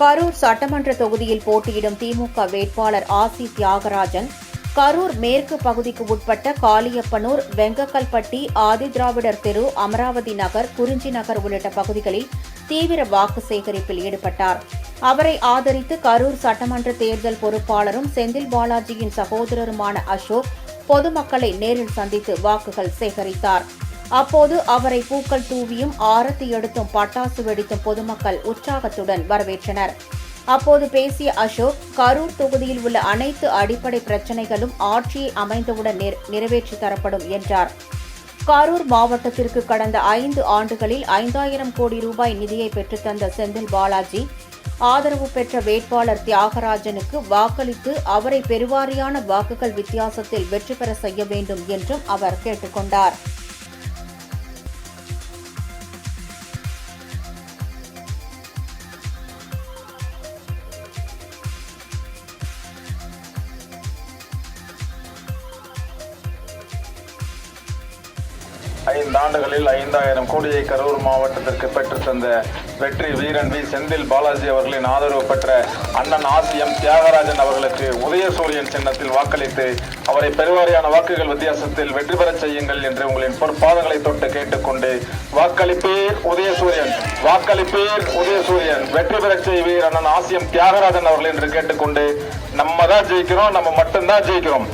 கரூர் சட்டமன்ற தொகுதியில் போட்டியிடும் திமுக வேட்பாளர் ஆசி தியாகராஜன் கரூர் மேற்கு பகுதிக்கு உட்பட்ட காளியப்பனூர், வெங்கக்கல்பட்டி, ஆதிதிராவிடர் தெரு, அமராவதி நகர், குறிஞ்சி நகர் உள்ளிட்ட பகுதிகளில் தீவிர வாக்கு சேகரிப்பில் ஈடுபட்டார். அவரை ஆதரித்து கரூர் சட்டமன்ற தேர்தல் பொறுப்பாளரும் செந்தில் பாலாஜியின் சகோதரருமான அசோக் பொதுமக்களை நேரில் சந்தித்து வாக்குகள் சேகரித்தார். அப்போது அவரை பூக்கள் தூவியும் ஆரத்தி எடுத்தும் பட்டாசு வெடித்தும் பொதுமக்கள் உற்சாகத்துடன் வரவேற்றனர். அப்போது பேசிய அசோக், கரூர் தொகுதியில் உள்ள அனைத்து அடிப்படை பிரச்சினைகளும் ஆட்சியை அமைந்தவுடன் நிறைவேற்றி தரப்படும் என்றார். கரூர் மாவட்டத்திற்கு கடந்த 5 ஆண்டுகளில் 5000 கோடி ரூபாய் நிதியை பெற்றுத்தந்த செந்தில் பாலாஜி ஆதரவு பெற்ற வேட்பாளர் தியாகராஜனுக்கு வாக்களித்து அவரை பெருவாரியான வாக்குகள் வித்தியாசத்தில் வெற்றி பெற செய்ய வேண்டும் என்றும் அவர் கேட்டுக் கொண்டார். ஆண்டுகளில் 5000 கோடியை கரூர் மாவட்டத்திற்கு பெற்றுத் தந்த வெற்றி வீரன் வி. செந்தில் பாலாஜி அவர்களின் ஆதரவு பெற்ற அண்ணன் ஆசியம் தியாகராஜன் அவர்களுக்கு உதயசூரியன் சின்னத்தில் வாக்களித்து அவரை பெருவாரியான வாக்குகள் வித்தியாசத்தில் வெற்றி பெறச் செய்யுங்கள் என்று உங்களின் பொற்பாதங்களை தொட்டு கேட்டுக்கொண்டு வாக்களிப்பீர் உதயசூரியன், வாக்களிப்பீர் உதயசூரியன், வெற்றி பெறச் செய்வீர் அண்ணன் ஆசியம் தியாகராஜன் அவர்கள் என்று கேட்டுக்கொண்டு நம்ம தான் ஜெயிக்கிறோம், நம்ம மட்டும்தான் ஜெயிக்கிறோம்.